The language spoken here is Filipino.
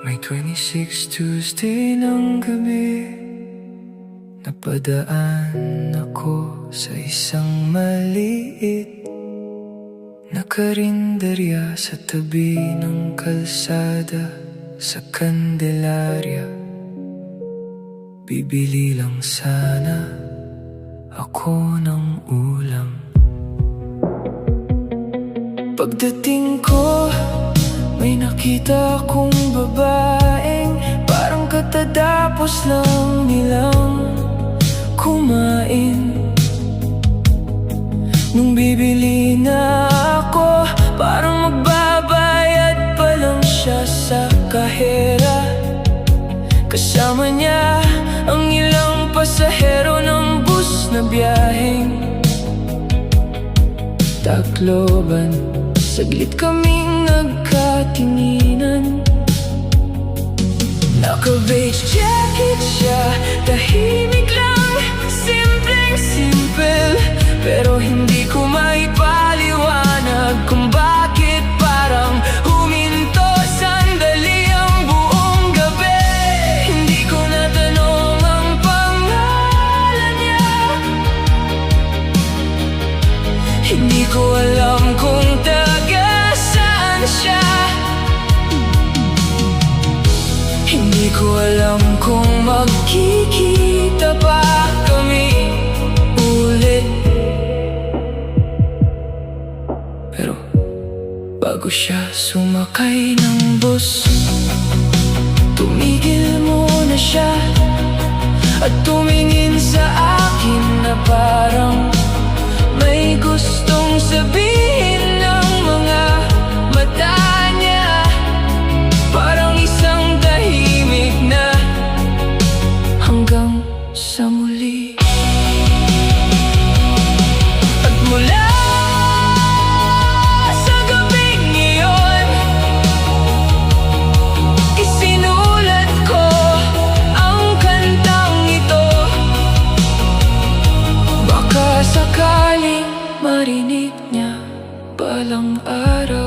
May 26 Tuesday ng gabi, napadaan ako sa isang maliit na karinderya sa tabi ng kalsada sa Candelaria. Bibili lang sana ako ng ulam. Pagdating ko, may nakita akong babaeng parang katatapos lang nilang kumain. Nung bibili na ako, parang magbabayad pa lang siya sa kahera. Kasama niya ang ilang pasahero ng bus na biyaheng Tacloban. Saglit kaming nagkatinginan. Naka-beige jacket siya, tahimik lang, simpleng-simple. Pero hindi ko maipaliwanag kung bakit parang huminto sandali ang buong gabi. Hindi ko natanong ang pangalan niya, hindi ko alam kung siya. Hindi ko alam kung magkikita pa kami ulit. Pero bago siya sumakay ng bus, tumigil muna siya at tumingin sa akin na parang may gustong sabihin ng mga mata niya. Parang isang tahimik na hanggang sa muli. At mula sa gabing iyon, isinulat ko ang kantang ito. Baka sakaling marinig niya balang araw.